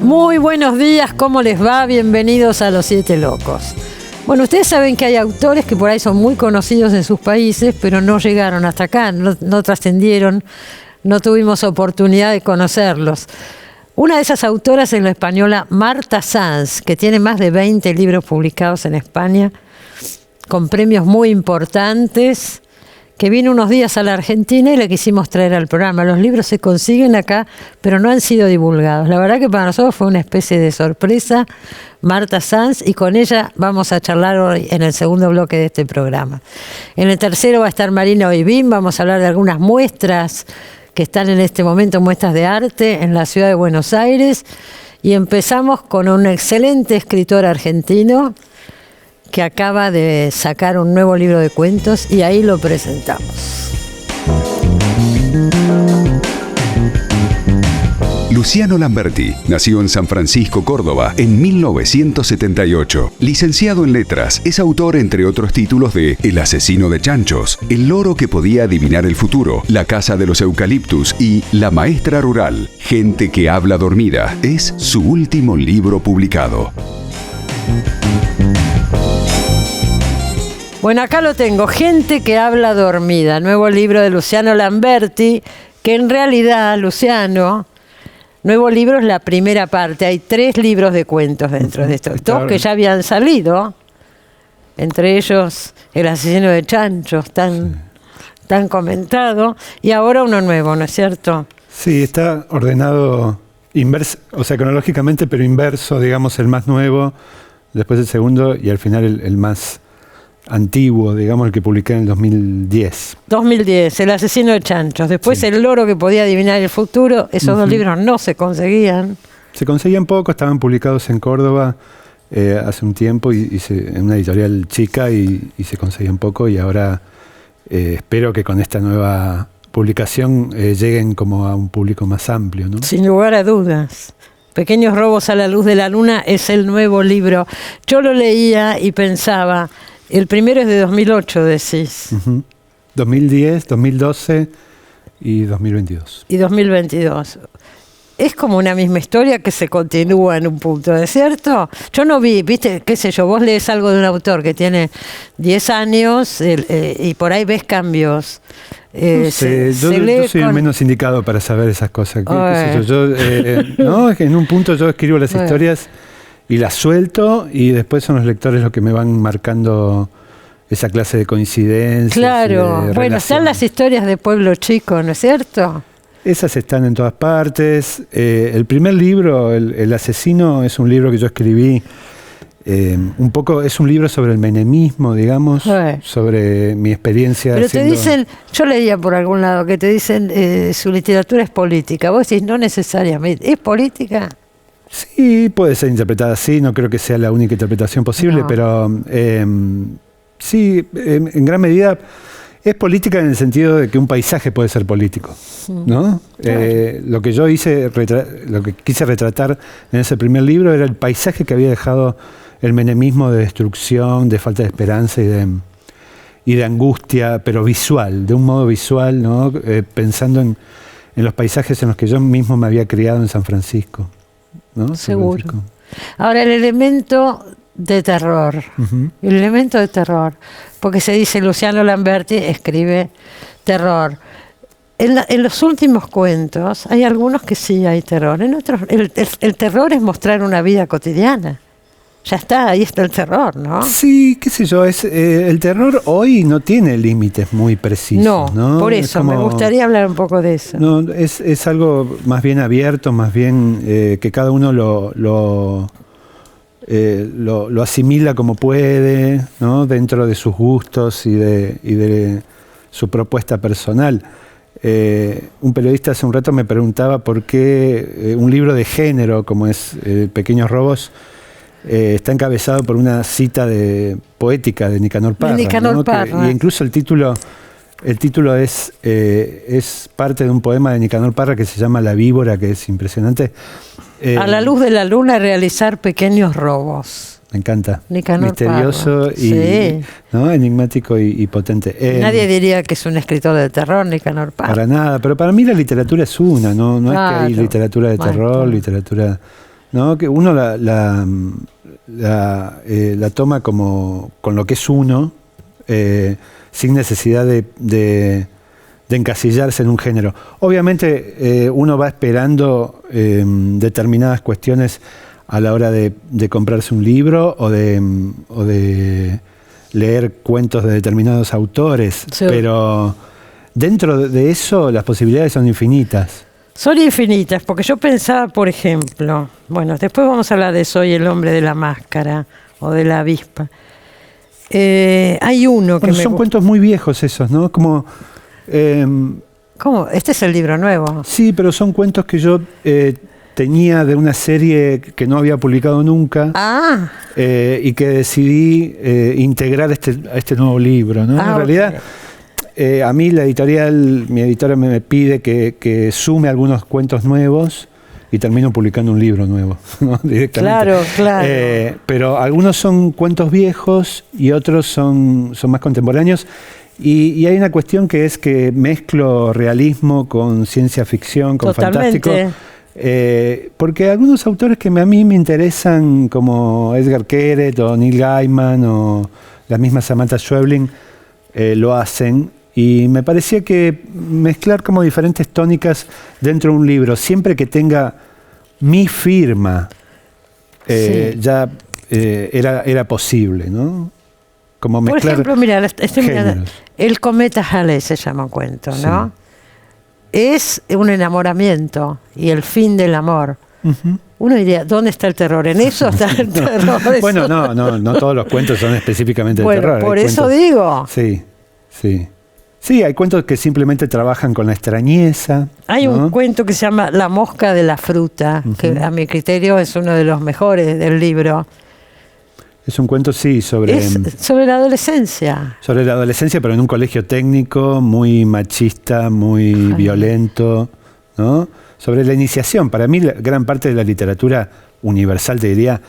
Muy buenos días, ¿cómo les va? Bienvenidos a Los Siete Locos. Bueno, ustedes saben que hay autores que por ahí son muy conocidos en sus países, pero no llegaron hasta acá, no trascendieron, no tuvimos oportunidad de conocerlos. Una de esas autoras es la española Marta Sanz, que tiene más de 20 libros publicados en España, con premios muy importantes, que vino unos días a la Argentina y la quisimos traer al programa. Los libros se consiguen acá, pero no han sido divulgados. La verdad que para nosotros fue una especie de sorpresa, Marta Sanz, y con ella vamos a charlar hoy en el segundo bloque de este programa. En el tercero va a estar Marina Oibín, vamos a hablar de algunas muestras que están en este momento, muestras de arte en la ciudad de Buenos Aires, y empezamos con un excelente escritor argentino que acaba de sacar un nuevo libro de cuentos y ahí lo presentamos. Luciano Lamberti nació en San Francisco, Córdoba, en 1978. Licenciado en Letras, es autor, entre otros títulos, de El asesino de chanchos, El loro que podía adivinar el futuro, La casa de los eucaliptus y La maestra rural. Gente que habla dormida es su último libro publicado. Bueno, acá lo tengo, Gente que habla dormida, nuevo libro de Luciano Lamberti, que en realidad, Luciano, nuevo libro es la primera parte, hay 3 libros de cuentos dentro de esto, 2 que ya habían salido, entre ellos El asesino de chanchos, tan comentado, y ahora uno nuevo, ¿no es cierto? Sí, está ordenado inverso, o sea, cronológicamente, pero inverso, digamos, el más nuevo, después el segundo y al final el más antiguo, digamos, el que publiqué en el 2010. 2010, El asesino de chanchos. Después, sí, El loro que podía adivinar el futuro. Esos dos libros no se conseguían. Se conseguían poco, estaban publicados en Córdoba hace un tiempo en una editorial chica y se conseguían poco, y ahora espero que con esta nueva publicación lleguen como a un público más amplio, ¿no? Sin lugar a dudas. Pequeños robos a la luz de la luna es el nuevo libro. Yo lo leía y pensaba, el primero es de 2008, decís. 2010, 2012 y 2022. Y 2022. Es como una misma historia que se continúa en un punto, ¿no es cierto? Yo no vi, viste, qué sé yo, vos lees algo de un autor que tiene 10 años y por ahí ves cambios. No sé, yo soy el menos indicado para saber esas cosas. ¿Qué sé yo? No, es que en un punto yo escribo las historias y las suelto, y después son los lectores los que me van marcando esa clase de coincidencias. Claro, bueno, están las historias de Pueblo Chico, ¿no es cierto? Esas están en todas partes. El primer libro, El asesino, es un libro que yo escribí, un poco, es un libro sobre el menemismo, digamos, sobre mi experiencia. Pero te dicen, yo leía por algún lado que te dicen su literatura es política. Vos decís, no necesariamente, ¿es política? Sí, puede ser interpretada así, no creo que sea la única interpretación posible, pero sí, en gran medida es política en el sentido de que un paisaje puede ser político, ¿no? Claro. Lo que yo hice, lo que quise retratar en ese primer libro era el paisaje que había dejado el menemismo de destrucción, de falta de esperanza y de angustia, pero visual, de un modo visual, ¿no? Pensando en los paisajes en los que yo mismo me había criado en San Francisco, ¿no? Seguro. Ahora, el elemento de terror, el elemento de terror, porque se dice Luciano Lamberti escribe terror. En los últimos cuentos hay algunos que sí hay terror, en otros el terror es mostrar una vida cotidiana. Ya está, ahí está el terror, ¿no? Sí, qué sé yo, el terror hoy no tiene límites muy precisos, ¿no? Por eso, me gustaría hablar un poco de eso. No, es algo más bien abierto, más bien que cada uno lo asimila como puede, ¿no? Dentro de sus gustos y de su propuesta personal. Un periodista hace un rato me preguntaba por qué un libro de género como es Pequeños Robos está encabezado por una cita poética de Nicanor Parra. Nicanor Parra. Y incluso el título es parte de un poema de Nicanor Parra que se llama La víbora, que es impresionante. A la luz de la luna, realizar pequeños robos. Me encanta. Nicanor misterioso Parra. Y sí, ¿no? Enigmático y potente. Nadie diría que es un escritor de terror, Nicanor Parra. Para nada, pero para mí la literatura es una, no es que hay literatura de terror, literatura ¿no? Que uno la toma como con lo que es uno, sin necesidad de encasillarse en un género. Obviamente uno va esperando determinadas cuestiones a la hora de comprarse un libro o de leer cuentos de determinados autores, sí. Pero dentro de eso las posibilidades son infinitas. Son infinitas, porque yo pensaba, por ejemplo, bueno, después vamos a hablar de Soy el hombre de la máscara o de la avispa. Hay uno que son cuentos muy viejos esos, ¿no? Como... ¿Cómo? Este es el libro nuevo. Sí, pero son cuentos que yo tenía de una serie que no había publicado nunca. Y que decidí integrar a este nuevo libro, ¿no? En realidad, a mí mi editora me pide que sume algunos cuentos nuevos y termino publicando un libro nuevo, ¿no? Directamente. Claro. Pero algunos son cuentos viejos y otros son más contemporáneos. Y hay una cuestión que es que mezclo realismo con ciencia ficción, con fantástico. Porque algunos autores que a mí me interesan, como Edgar Keret o Neil Gaiman o la misma Samantha Schweblin, lo hacen. Y me parecía que mezclar como diferentes tónicas dentro de un libro, siempre que tenga mi firma, sí. Ya era posible, ¿no? Como mezclar. Por ejemplo, mira, estoy mirando, El cometa Halley se llama un cuento, ¿no? Sí. Es un enamoramiento y el fin del amor. Uh-huh. Uno diría, ¿dónde está el terror? ¿En eso está el terror? Bueno, no todos los cuentos son específicamente de terror. Por eso digo. Sí. Sí, hay cuentos que simplemente trabajan con la extrañeza. Hay un cuento que se llama La mosca de la fruta, uh-huh. que a mi criterio es uno de los mejores del libro. Es un cuento, sí, sobre la adolescencia. Sobre la adolescencia, pero en un colegio técnico, muy machista, muy violento, ¿no? Sobre la iniciación. Para mí, gran parte de la literatura universal, te diría,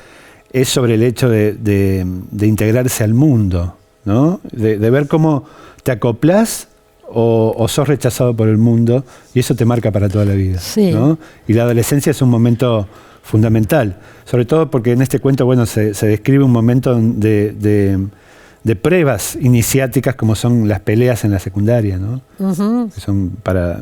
es sobre el hecho de integrarse al mundo, ¿no? De ver cómo te acoplás o sos rechazado por el mundo, y eso te marca para toda la vida, sí. ¿No? Y la adolescencia es un momento fundamental, sobre todo porque en este cuento, bueno, se describe un momento de pruebas iniciáticas como son las peleas en la secundaria, ¿no? Uh-huh. Que son para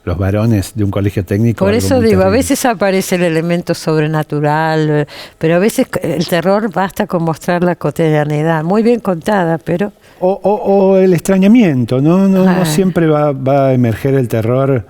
los varones de un colegio técnico. Por eso digo, terrible. A veces aparece el elemento sobrenatural, pero a veces el terror basta con mostrar la cotidianidad, muy bien contada, pero... O el extrañamiento, ¿no? No siempre va a emerger el terror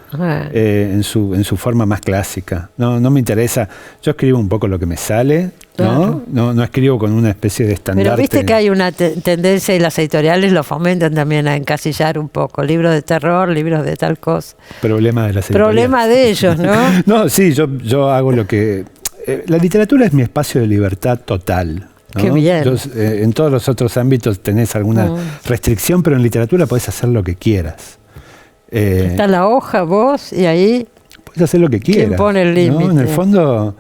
en su forma más clásica. No me interesa. Yo escribo un poco lo que me sale, ¿no? Claro. No escribo con una especie de estandarte. Pero viste que hay una tendencia, y las editoriales lo fomentan también, a encasillar un poco. Libros de terror, libros de tal cosa. Problema de las editoriales. Problema de ellos, ¿no? No, sí, yo hago lo que... la literatura es mi espacio de libertad total, ¿no? Qué bien. En todos los otros ámbitos tenés alguna restricción, pero en literatura podés hacer lo que quieras. Está la hoja, vos, y ahí... Podés hacer lo que quieras. ¿Quién pone el límite? ¿No? En el fondo,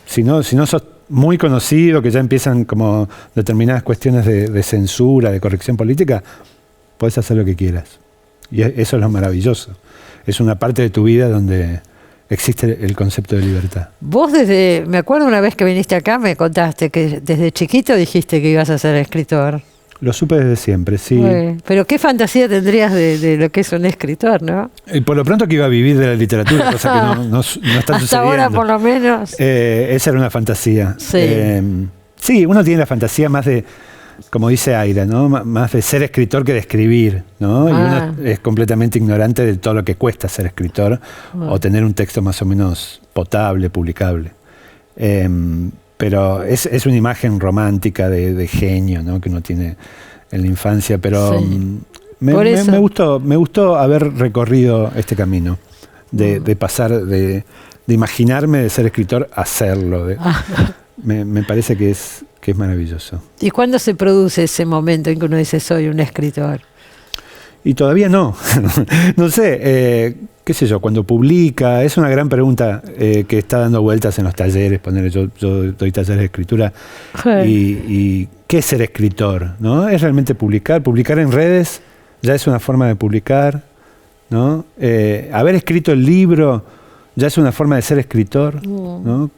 si no sos muy conocido, que ya empiezan como determinadas cuestiones de censura, de corrección política, podés hacer lo que quieras. Y eso es lo maravilloso. Es una parte de tu vida donde existe el concepto de libertad. Vos me acuerdo una vez que viniste acá, me contaste que desde chiquito dijiste que ibas a ser escritor. Lo supe desde siempre, sí. Pero qué fantasía tendrías de lo que es un escritor, ¿no? Y por lo pronto que iba a vivir de la literatura, cosa que no está sucediendo. Hasta ahora, por lo menos. Esa era una fantasía. Sí. Sí, uno tiene la fantasía más de, como dice Aira, ¿no? Más de ser escritor que de escribir, ¿no? Y uno es completamente ignorante de todo lo que cuesta ser escritor o tener un texto más o menos potable, publicable. Pero es una imagen romántica de genio, ¿no? Que uno tiene en la infancia, pero sí. me gustó haber recorrido este camino de pasar de imaginarme de ser escritor a serlo. Me parece que es maravilloso. ¿Y cuándo se produce ese momento en que uno dice soy un escritor? Y todavía no. No sé, qué sé yo, cuando publica, es una gran pregunta que está dando vueltas en los talleres. Yo doy talleres de escritura. Y ¿qué es ser escritor? ¿No? ¿Es realmente publicar? Publicar en redes ya es una forma de publicar, ¿no? Haber escrito el libro ya es una forma de ser escritor, ¿no?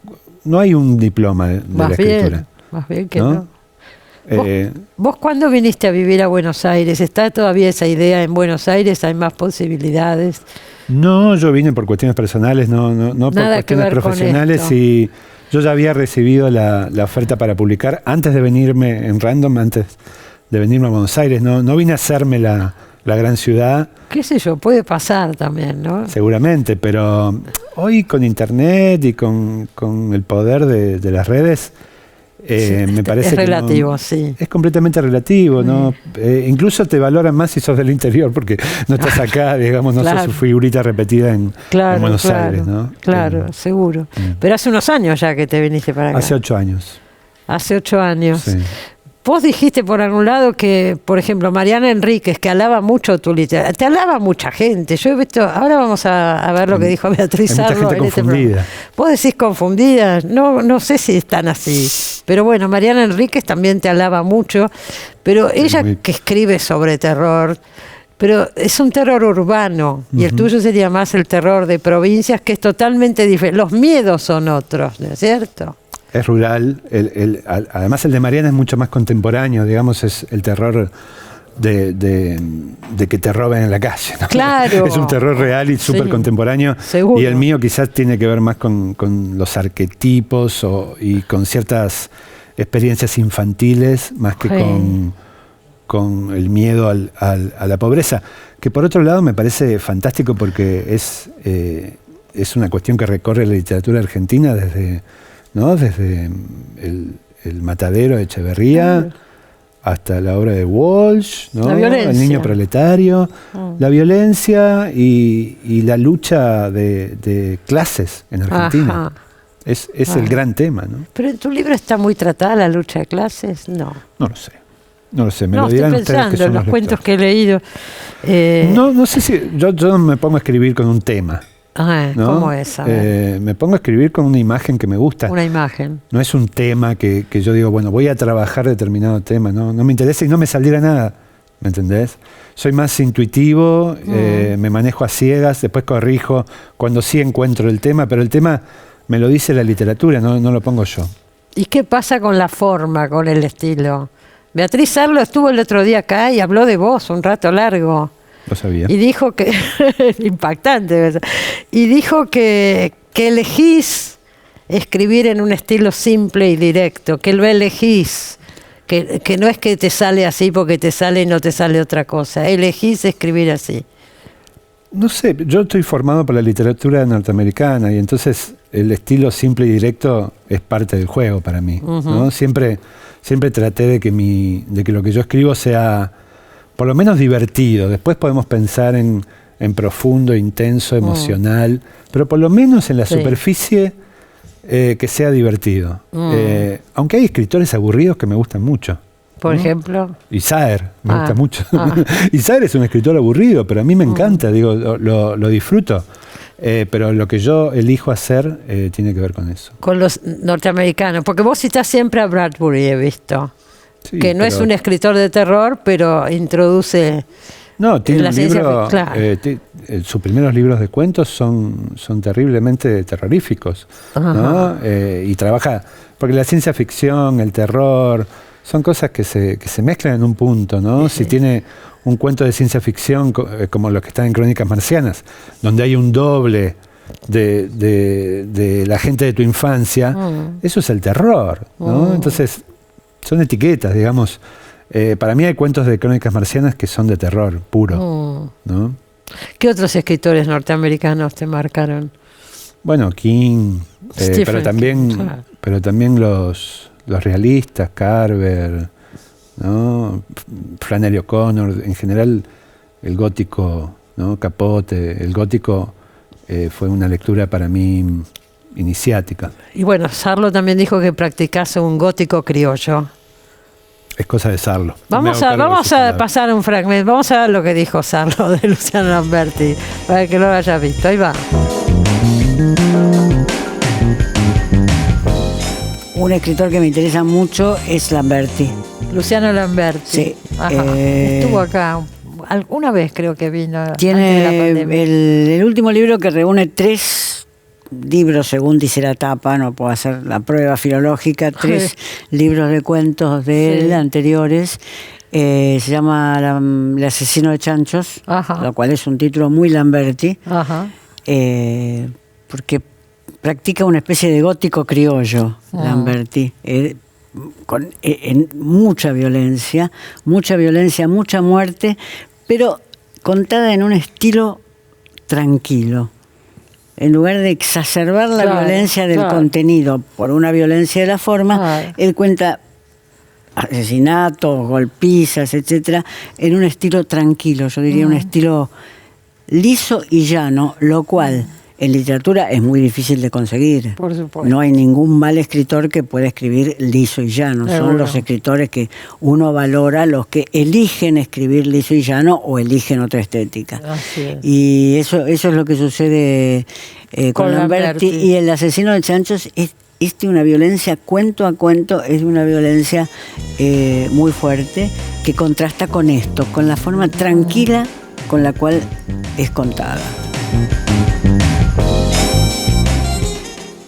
No hay un diploma de la escritura. Más bien que no. ¿Vos cuándo viniste a vivir a Buenos Aires? ¿Está todavía esa idea en Buenos Aires? ¿Hay más posibilidades? No, yo vine por cuestiones personales, no por cuestiones profesionales, y yo ya había recibido la oferta para publicar antes de venirme en Random, antes de venirme a Buenos Aires. No vine a hacerme la gran ciudad. Qué sé yo, puede pasar también, ¿no? Seguramente, pero hoy con internet y con el poder de las redes, me parece es relativo, que sí. Es completamente relativo, ¿no? Incluso te valoran más si sos del interior, porque no estás acá, digamos, no sos su figurita repetida en Buenos Aires, ¿no? Claro, seguro. Pero hace unos años ya que te viniste para acá. Hace 8 años. Hace 8 años. Sí. Vos dijiste por algún lado que, por ejemplo, Mariana Enríquez, que alaba mucho tu literatura, te alaba mucha gente. Yo he visto, ahora vamos a ver lo que dijo Beatriz Sarlo. Hay mucha gente confundida. Vos decís confundida, no sé si están así. Pero bueno, Mariana Enríquez también te alaba mucho, pero ella que escribe sobre terror, pero es un terror urbano, y el tuyo sería más el terror de provincias, que es totalmente diferente. Los miedos son otros, ¿no es cierto? Es rural, además el de Mariana es mucho más contemporáneo, digamos, es el terror de que te roben en la calle, ¿no? Claro. Es un terror real y súper contemporáneo. Seguro. Y el mío quizás tiene que ver más con los arquetipos y con ciertas experiencias infantiles, más que con el miedo a la pobreza, que por otro lado me parece fantástico porque es una cuestión que recorre la literatura argentina desde el Matadero de Echeverría hasta la obra de Walsh, ¿no? La violencia. El niño proletario, la violencia y la lucha de clases en Argentina. Ajá. Es el gran tema, ¿no? Pero en tu libro está muy tratada la lucha de clases, no. No lo sé, me lo dirán ustedes, que son en los cuentos lectores. que he leído. No sé si yo me pongo a escribir con un tema. ¿No? ¿Cómo es? Me pongo a escribir con una imagen que me gusta. Una imagen. No es un tema que yo digo, bueno, voy a trabajar determinado tema. No me interesa y no me saldrá nada. ¿Me entendés? Soy más intuitivo, me manejo a ciegas, después corrijo cuando sí encuentro el tema, pero el tema me lo dice la literatura, no lo pongo yo. ¿Y qué pasa con la forma, con el estilo? Beatriz Sarlo estuvo el otro día acá y habló de vos un rato largo. Lo sabía. Y dijo que, impactante, y dijo que elegís escribir en un estilo simple y directo, que lo elegís, que no es que te sale así porque te sale y no te sale otra cosa, elegís escribir así. No sé, yo estoy formado por la literatura norteamericana y entonces el estilo simple y directo es parte del juego para mí, ¿no? Siempre traté de que lo que yo escribo sea por lo menos divertido. Después podemos pensar en profundo, intenso, emocional, pero por lo menos en la superficie que sea divertido. Aunque hay escritores aburridos que me gustan mucho. Por ejemplo. Isaaer, me gusta mucho. Isaaer es un escritor aburrido, pero a mí me encanta, digo, lo disfruto. Pero lo que yo elijo hacer tiene que ver con eso. Con los norteamericanos, porque vos citás siempre a Bradbury, he visto. Sí, que no es un escritor de terror, pero introduce... No, tiene un libro... sus primeros libros de cuentos son terriblemente terroríficos, ¿no? Y trabaja... Porque la ciencia ficción, el terror, son cosas que se mezclan en un punto, ¿no? Si tiene un cuento de ciencia ficción como los que están en Crónicas Marcianas, donde hay un doble de la gente de tu infancia, eso es el terror, ¿no? Entonces... Son etiquetas, digamos. Para mí hay cuentos de Crónicas Marcianas que son de terror puro, ¿no? ¿Qué otros escritores norteamericanos te marcaron? Bueno, King, pero también los realistas, Carver, ¿no? Flannery O'Connor, en general el gótico, ¿no? Capote, el gótico fue una lectura para mí iniciática. Y bueno, Sarlo también dijo que practicase un gótico criollo. Es cosa de Sarlo. Vamos a pasar un fragmento. Vamos a ver lo que dijo Sarlo de Luciano Lamberti, para que lo hayas visto. Ahí va. Un escritor que me interesa mucho es Lamberti. Luciano Lamberti. Sí. Estuvo acá. Alguna vez creo que vino. Tiene el último libro que reúne 3 libros, según dice la tapa, no puedo hacer la prueba filológica, 3 libros de cuentos de él anteriores. Se llama El asesino de chanchos, lo cual es un título muy Lamberti, porque practica una especie de gótico criollo, Lamberti, en mucha violencia, mucha muerte, pero contada en un estilo tranquilo. En lugar de exacerbar la violencia del contenido por una violencia de la forma, él cuenta asesinatos, golpizas, etcétera, en un estilo tranquilo, yo diría un estilo liso y llano, lo cual en literatura es muy difícil de conseguir. Por supuesto. No hay ningún mal escritor que pueda escribir liso y llano. Son los escritores que uno valora, los que eligen escribir liso y llano o eligen otra estética. Así es. Y eso es lo que sucede con Lamberti. Y El asesino de chanchos es una violencia cuento a cuento, es una violencia muy fuerte que contrasta con esto, con la forma tranquila con la cual es contada.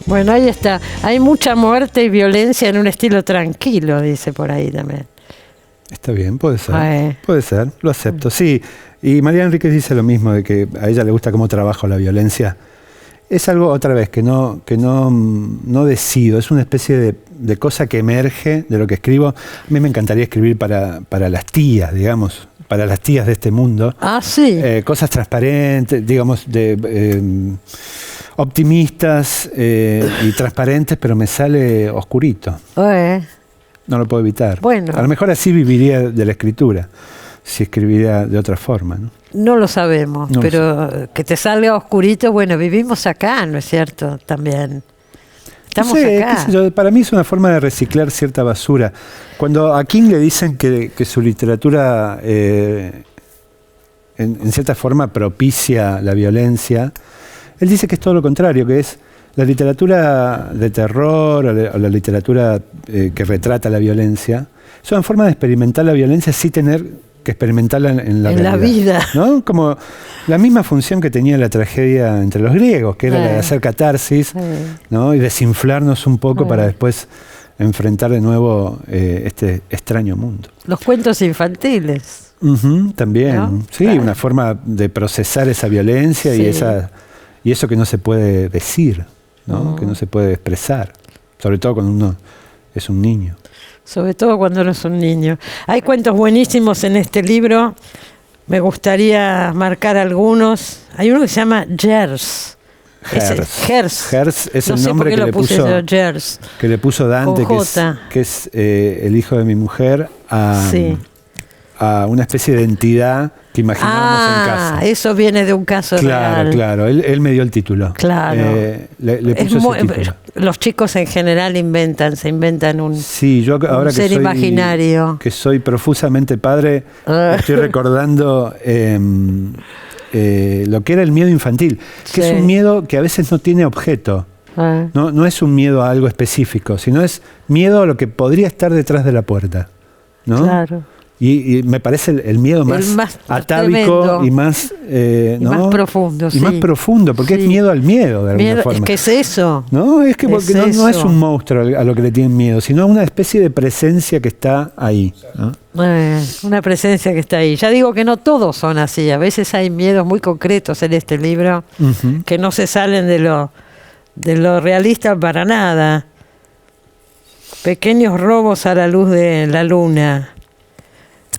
Bueno, ahí está. Hay mucha muerte y violencia en un estilo tranquilo, dice por ahí también. Está bien, puede ser, lo acepto. Sí, y María Enríquez dice lo mismo, de que a ella le gusta cómo trabajo la violencia. Es algo, otra vez, que no decido, es una especie de cosa que emerge de lo que escribo. A mí me encantaría escribir para las tías, digamos, para las tías de este mundo. Sí. Cosas transparentes, digamos, optimistas y transparentes, pero me sale oscurito. No lo puedo evitar. Bueno. A lo mejor así viviría de la escritura, si escribiría de otra forma, ¿no? No lo sabemos, pero que te salga oscurito, bueno, vivimos acá, ¿no es cierto? También. Estamos acá. Qué sé yo, para mí es una forma de reciclar cierta basura. Cuando a King le dicen que su literatura en cierta forma propicia la violencia, él dice que es todo lo contrario, que es la literatura de terror o la literatura que retrata la violencia. Es una forma de experimentar la violencia sin tener que experimentarla en la vida, ¿no? Como la misma función que tenía la tragedia entre los griegos, que era la de hacer catarsis, ¿no? Y desinflarnos un poco para después enfrentar de nuevo este extraño mundo. Los cuentos infantiles. También, ¿no? Sí, una forma de procesar esa violencia y eso que no se puede decir, ¿no? Que no se puede expresar, sobre todo cuando uno es un niño. Sobre todo cuando no es un niño. Hay cuentos buenísimos en este libro. Me gustaría marcar algunos. Hay uno que se llama Gers. Gers es no el sé nombre por qué que le puso Dante, que es el hijo de mi mujer, a una especie de entidad que imaginábamos en casa. Eso viene de un caso real. Claro, él me dio el título. Claro. Le puso ese título. Los chicos en general se inventan un ser imaginario. Que soy profusamente padre, estoy recordando lo que era el miedo infantil, que es un miedo que a veces no tiene objeto. No es un miedo a algo específico, sino es miedo a lo que podría estar detrás de la puerta, ¿no? Claro. Y me parece el miedo más atávico tremendo. Y más más profundo. Y más profundo, porque es miedo al miedo, de alguna forma. Es que es eso. No, es que porque no es un monstruo a lo que le tienen miedo, sino una especie de presencia que está ahí, ¿no? Una presencia que está ahí. Ya digo que no todos son así. A veces hay miedos muy concretos en este libro que no se salen de lo realista para nada. Pequeños robos a la luz de la luna.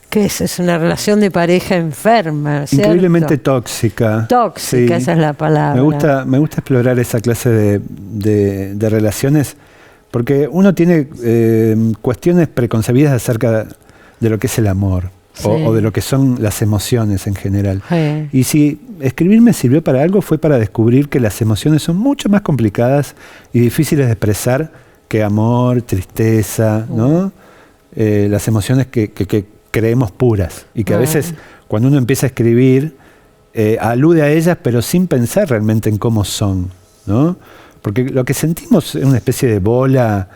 ¿Qué es? Es una relación de pareja enferma, ¿cierto? Increíblemente tóxica. Tóxica, esa es la palabra. Me gusta explorar esa clase de relaciones, porque uno tiene cuestiones preconcebidas acerca de lo que es el amor, o de lo que son las emociones en general. Y si escribir me sirvió para algo, fue para descubrir que las emociones son mucho más complicadas y difíciles de expresar que amor, tristeza, ¿no? Las emociones que creemos puras y que a veces cuando uno empieza a escribir alude a ellas pero sin pensar realmente en cómo son, ¿no? Porque lo que sentimos es una especie de bola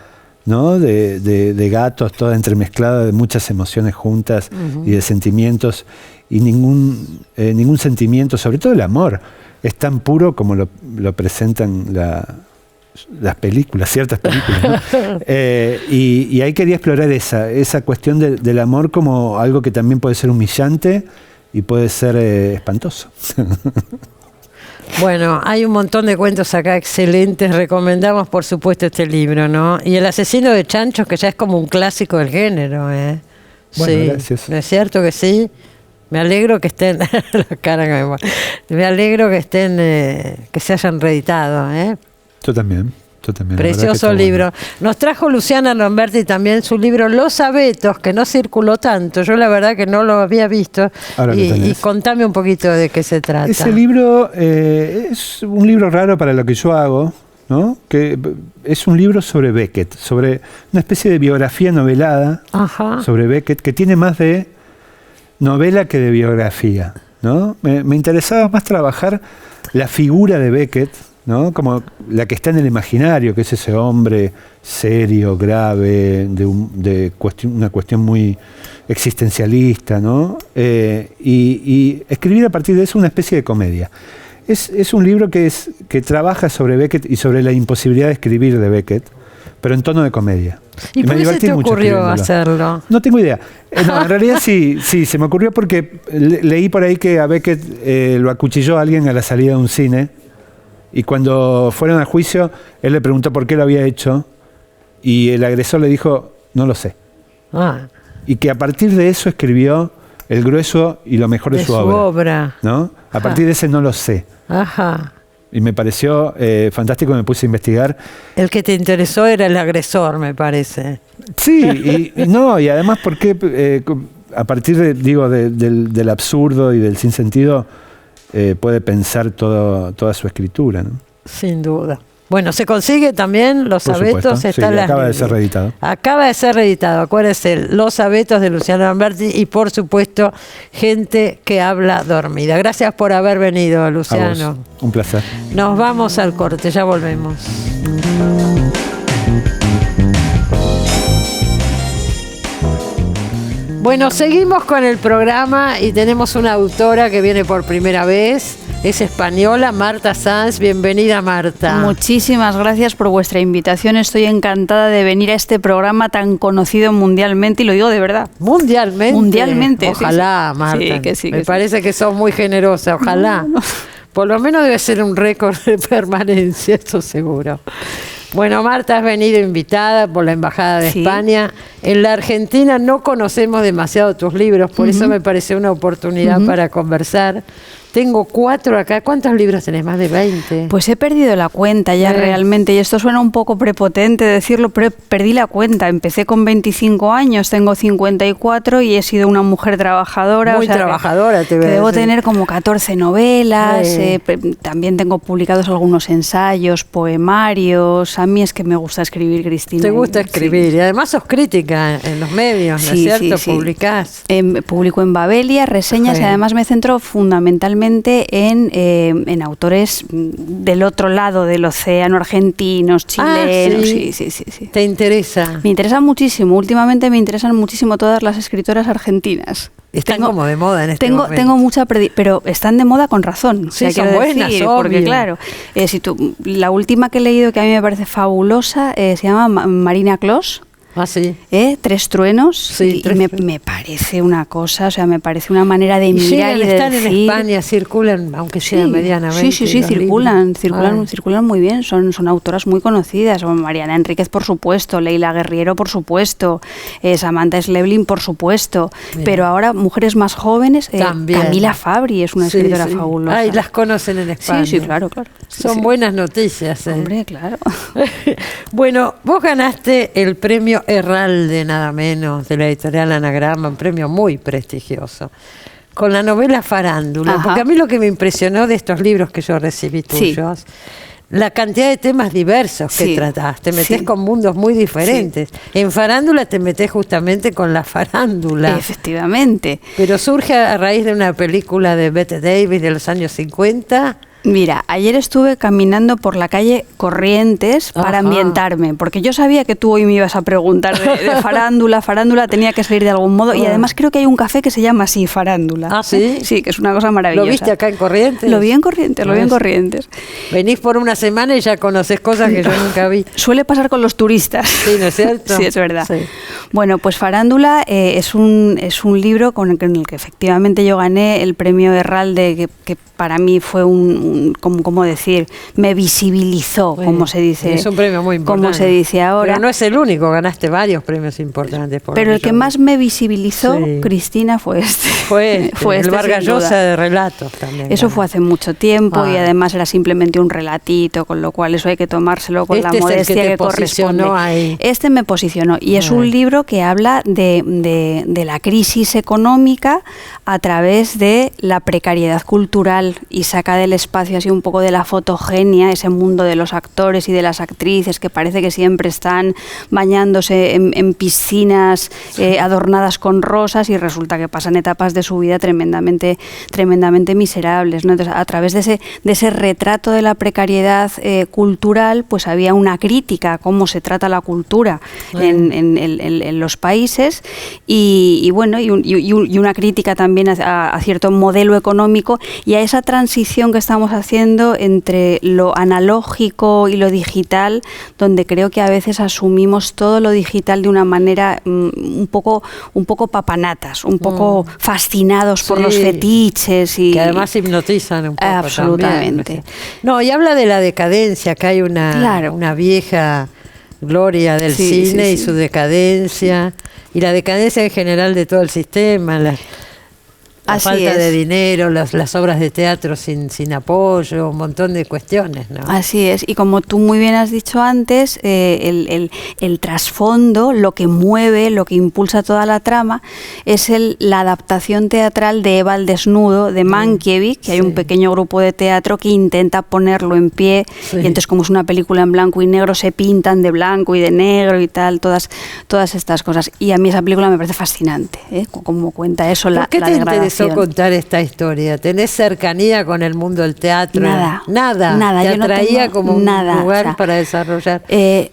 ¿no? De gatos, toda entremezclada, de muchas emociones juntas y de sentimientos, y ningún sentimiento, sobre todo el amor, es tan puro como lo presentan las películas, ciertas películas, ¿no? Y ahí quería explorar esa cuestión del amor como algo que también puede ser humillante y puede ser espantoso. Bueno, hay un montón de cuentos acá excelentes. Recomendamos, por supuesto, este libro, ¿no? Y El asesino de chanchos, que ya es como un clásico del género, ¿eh? Bueno, sí, gracias. ¿No es cierto que sí? Me alegro que estén... la cara que me alegro que estén... que se hayan reeditado, ¿eh? Yo también. Precioso libro. Bueno. Nos trajo Luciana Lamberti también su libro Los Abetos, que no circuló tanto. Yo la verdad que no lo había visto. Y contame un poquito de qué se trata. Ese libro es un libro raro para lo que yo hago, ¿no? Que es un libro sobre Beckett, sobre una especie de biografía novelada sobre Beckett, que tiene más de novela que de biografía, ¿no? Me interesaba más trabajar la figura de Beckett, ¿no? Como la que está en el imaginario, que es ese hombre serio, grave, una cuestión muy existencialista, ¿no? Y escribir a partir de eso una especie de comedia. Es un libro que trabaja sobre Beckett y sobre la imposibilidad de escribir de Beckett, pero en tono de comedia. ¿Y por qué se te ocurrió hacerlo? No tengo idea. No, en realidad sí, se me ocurrió porque leí por ahí que a Beckett lo acuchilló alguien a la salida de un cine. Y cuando fueron al juicio, él le preguntó por qué lo había hecho y el agresor le dijo, no lo sé. Y que a partir de eso escribió el grueso y lo mejor de su obra. ¿No? A partir de ese no lo sé. Y me pareció fantástico, me puse a investigar. El que te interesó era el agresor, me parece. Sí, y además porque a partir del absurdo y del sinsentido, puede pensar toda su escritura, ¿no? Sin duda. Bueno, se consigue también Los Abetos. Acaba de ser reeditado. Acaba de ser reeditado. Acuérdense, Los Abetos de Luciana Lamberti y, por supuesto, Gente que habla dormida. Gracias por haber venido, Luciano. A vos. Un placer. Nos vamos al corte, ya volvemos. Bueno, seguimos con el programa y tenemos una autora que viene por primera vez. Es española, Marta Sanz. Bienvenida, Marta. Muchísimas gracias por vuestra invitación. Estoy encantada de venir a este programa tan conocido mundialmente, y lo digo de verdad. ¿Mundialmente? Mundialmente. Ojalá, sí. Marta. Sí, Me parece que sos muy generosa, ojalá. No. Por lo menos debe ser un récord de permanencia, esto seguro. Bueno, Marta, has venido invitada por la Embajada de España. En la Argentina no conocemos demasiado tus libros, por eso me pareció una oportunidad para conversar. Tengo 4 acá. ¿Cuántos libros tenés? ¿Más de 20? Pues he perdido la cuenta ya realmente, y esto suena un poco prepotente decirlo, pero perdí la cuenta. Empecé con 25 años, tengo 54 y he sido una mujer trabajadora. Muy trabajadora, te veo. Que debo tener como 14 novelas, también tengo publicados algunos ensayos, poemarios. A mí es que me gusta escribir, Cristina. Te gusta escribir, y además sos crítica en los medios, ¿no es cierto? Publicás. Publico en Babelia reseñas y además me centro fundamentalmente en autores del otro lado del océano, argentinos, chilenos. Sí. ¿Te interesa? Me interesa muchísimo. Últimamente me interesan muchísimo todas las escritoras argentinas. Están como de moda en este momento. Tengo mucha pero están de moda con razón. Sí, son buenas, obvio. Porque claro, la última que he leído que a mí me parece fabulosa se llama Marina Clos. Sí. 3 truenos. Sí, me parece una cosa, o sea, me parece una manera de mirar y de están decir. En España, circulan, aunque sea medianamente. Sí, circulan muy bien. Son autoras muy conocidas. Mariana Enríquez, por supuesto, Leila Guerriero, por supuesto, Samantha Schweblin, por supuesto. Bien. Pero ahora mujeres más jóvenes, Camila Fabri es una escritora fabulosa. Y las conocen en España. Sí, claro. Son buenas noticias. Hombre, claro. Bueno, vos ganaste el premio Herralde, nada menos, de la editorial Anagrama, un premio muy prestigioso, con la novela Farándula. Porque a mí lo que me impresionó de estos libros que yo recibí tuyos, la cantidad de temas diversos que tratás. Te metés con mundos muy diferentes. En Farándula te metés justamente con la farándula. Efectivamente. Pero surge a raíz de una película de Bette Davis de los años 50. Mira, ayer estuve caminando por la calle Corrientes para ambientarme, porque yo sabía que tú hoy me ibas a preguntar de farándula. Farándula tenía que salir de algún modo, y además creo que hay un café que se llama así, Farándula. ¿Ah, sí? Sí, que es una cosa maravillosa. ¿Lo viste acá en Corrientes? Lo vi en Corrientes, lo vi en Corrientes. Venís por una semana y ya conoces cosas que yo nunca vi. Suele pasar con los turistas. Sí, ¿no es cierto? Sí, es verdad. Sí. Bueno, pues Farándula es un libro con el que efectivamente yo gané el premio Herralde, que para mí fue ¿cómo decir? Me visibilizó, Bueno, como se dice. Es un premio muy importante. Como se dice ahora. Pero no es el único, ganaste varios premios importantes. Pero el que más me visibilizó, sí, Cristina, fue este. Fue el Vargas Llosa de relatos también. Eso fue hace mucho tiempo y Ah. además era simplemente un relatito, con lo cual eso hay que tomárselo con la modestia que corresponde. Ahí. Este me posicionó y es un libro que habla de la crisis económica a través de la precariedad cultural y saca del espacio así un poco de la fotogenia, ese mundo de los actores y de las actrices que parece que siempre están bañándose en piscinas adornadas con rosas, y resulta que pasan etapas de su vida tremendamente miserables, ¿no? Entonces, a través de ese retrato de la precariedad cultural, pues había una crítica a cómo se trata la cultura en los países, y una crítica también a cierto modelo económico y a esa transición que estamos haciendo entre lo analógico y lo digital, donde creo que a veces asumimos todo lo digital de una manera un poco papanatas, un poco fascinados por los fetiches y que además hipnotizan un poco. Absolutamente. También. No, y habla de la decadencia, que hay una vieja gloria del cine y su decadencia, y la decadencia en general de todo el sistema, la falta de dinero, las obras de teatro sin apoyo, un montón de cuestiones, ¿no? Así es, y como tú muy bien has dicho antes, el trasfondo, lo que mueve, lo que impulsa toda la trama, es la adaptación teatral de Eva al desnudo, de Mankiewicz, que hay un pequeño grupo de teatro que intenta ponerlo en pie, y entonces, como es una película en blanco y negro, se pintan de blanco y de negro y tal, todas estas cosas. Y a mí esa película me parece fascinante, como cuenta eso, la degradación. Contar esta historia? ¿Tenés cercanía con el mundo del teatro? Nada. ¿Te yo atraía no como un nada, lugar para desarrollar?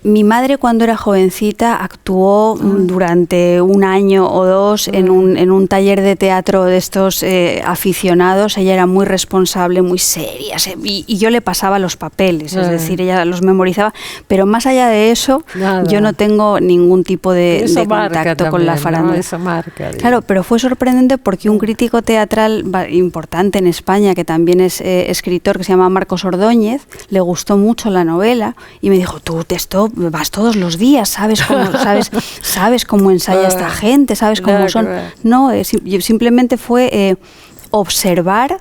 Mi madre, cuando era jovencita, actuó durante un año o dos en un taller de teatro de estos aficionados. Ella era muy responsable, muy seria, y yo le pasaba los papeles, es decir, ella los memorizaba, pero más allá de eso, yo no tengo ningún tipo de contacto con la farándula. ¿No? Eso marca. Claro, pero fue sorprendente porque un crítico teatral importante en España, que también es escritor, que se llama Marcos Ordóñez, le gustó mucho la novela y me dijo: tú esto vas todos los días, sabes cómo ensaya esta gente, sabes cómo son. No, simplemente fue observar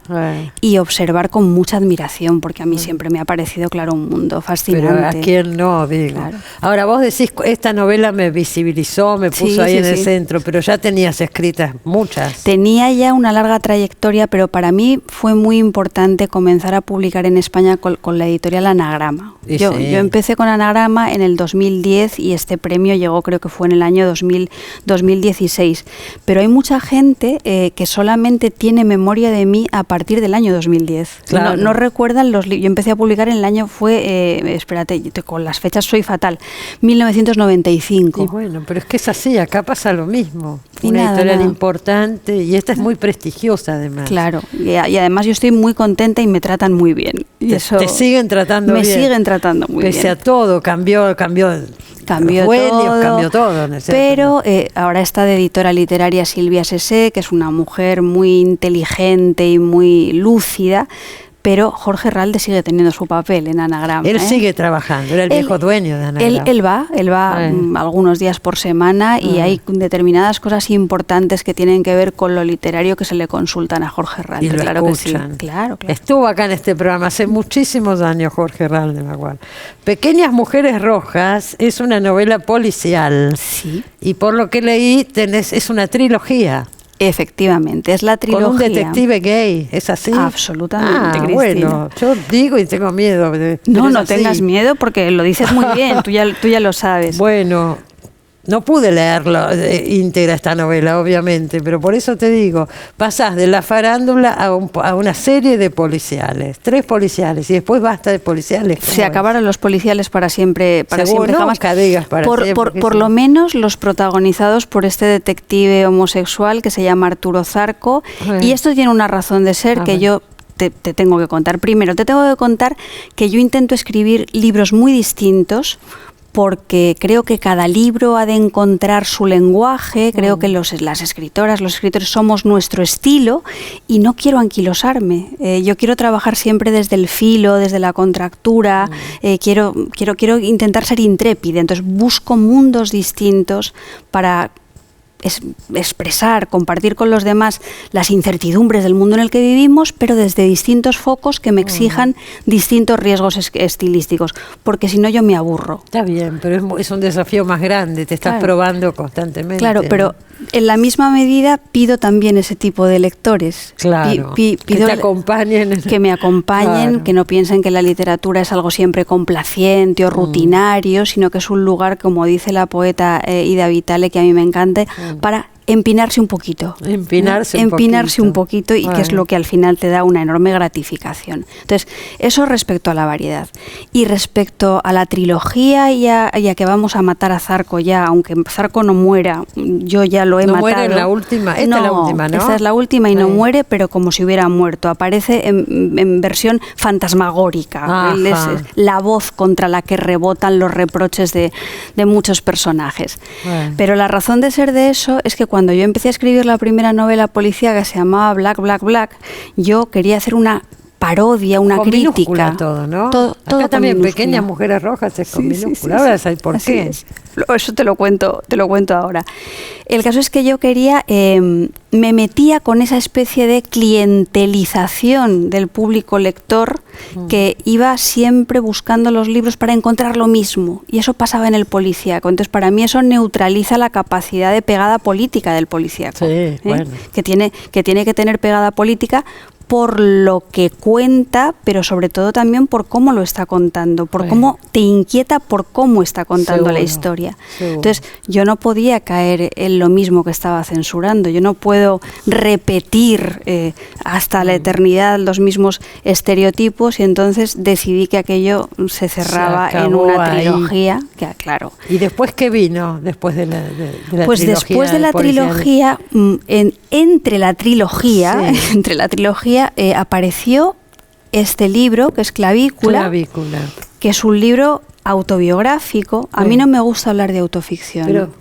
y observar con mucha admiración, porque a mí siempre me ha parecido, claro, un mundo fascinante. Pero a quién no, digo. Claro. Ahora, vos decís, esta novela me visibilizó, me puso ahí en el centro, pero ya tenías escritas muchas. Tenía ya una larga trayectoria, pero para mí fue muy importante comenzar a publicar en España con la editorial Anagrama. Yo empecé con Anagrama en el 2010 y este premio llegó, creo que fue en el año 2016. Pero hay mucha gente que solamente tiene memoria de mí a partir del año 2010. Claro. No recuerdan los libros. Yo empecé a publicar en el año, espérate, con las fechas soy fatal, 1995. Y bueno, pero es que es así, acá pasa lo mismo. Una editorial importante, y esta es muy prestigiosa además. Claro, y además yo estoy muy contenta y me tratan muy bien. Y te siguen tratando bien. Me siguen tratando muy bien. Pese a todo, cambió todo. Pero ahora está de editora literaria Silvia Sesé, que es una mujer muy inteligente y muy lúcida, pero Jorge Herralde sigue teniendo su papel en Anagrama. Él sigue trabajando, era el viejo dueño de Anagrama. Él va algunos días por semana y hay determinadas cosas importantes que tienen que ver con lo literario que se le consultan a Jorge Herralde. Y lo escuchan. Que sí. Claro. Estuvo acá en este programa hace muchísimos años Jorge Herralde, me acuerdo. Pequeñas Mujeres Rojas es una novela policial. Sí. Y por lo que leí, es una trilogía. Efectivamente, es la trilogía. Con un detective gay, ¿es así? Absolutamente, Cristina. Bueno, yo digo y tengo miedo. No tengas miedo porque lo dices muy bien, tú ya lo sabes. Bueno, No pude leerlo íntegra esta novela, obviamente, pero por eso te digo, pasás de la farándula a una serie de policiales, 3 policiales, y después basta de policiales. Se acabaron los policiales para siempre, jamás. Por lo menos los protagonizados por este detective homosexual que se llama Arturo Zarco, y esto tiene una razón de ser que yo te tengo que contar. Primero, te tengo que contar que yo intento escribir libros muy distintos, porque creo que cada libro ha de encontrar su lenguaje, creo que las escritoras, los escritores somos nuestro estilo, y no quiero anquilosarme. Yo quiero trabajar siempre desde el filo, desde la contractura, quiero intentar ser intrépida, entonces busco mundos distintos para expresar, compartir con los demás las incertidumbres del mundo en el que vivimos, pero desde distintos focos que me exijan distintos riesgos estilísticos, porque si no yo me aburro. Está bien, pero es un desafío más grande, te estás probando constantemente. Claro, pero en la misma medida pido también ese tipo de lectores. Claro, pido que te acompañen. Que me acompañen, claro. Que no piensen que la literatura es algo siempre complaciente o rutinario, sino que es un lugar, como dice la poeta Ida Vitale, que a mí me encanta, para empinarse un poquito. Empinarse un poquito y que es lo que al final te da una enorme gratificación. Entonces, eso respecto a la variedad. Y respecto a la trilogía y a que vamos a matar a Zarco ya, aunque Zarco no muera, yo ya lo he matado. No muere en la última, esta es la última, ¿no? Esta es la última y no muere, pero como si hubiera muerto. Aparece en versión fantasmagórica. Él es la voz contra la que rebotan los reproches de muchos personajes. Pero la razón de ser de eso es que cuando yo empecé a escribir la primera novela policíaca que se llamaba Black, Black, Black, yo quería hacer una parodia, una con crítica. Minúscula todo, ¿no? Todo acá también minúscula. Pequeñas mujeres rojas es con minúscula. Ahora sabes por qué. Eso te lo cuento ahora. El caso es que yo quería, me metía con esa especie de clientelización del público lector que iba siempre buscando los libros para encontrar lo mismo, y eso pasaba en el policíaco. Entonces para mí eso neutraliza la capacidad de pegada política del policíaco, bueno. que tiene que tener pegada política por lo que cuenta, pero sobre todo también por cómo lo está contando, por cómo te inquieta por cómo está contando la historia. Entonces, yo no podía caer en lo mismo que estaba censurando, yo no puedo repetir hasta la eternidad los mismos estereotipos, y entonces decidí que aquello se cerraba en una trilogía, que claro. ¿Y después qué vino? Después de la pues trilogía. Después de la trilogía, entre la trilogía apareció este libro, que es Clavícula, que es un libro autobiográfico. A mí no me gusta hablar de autoficción.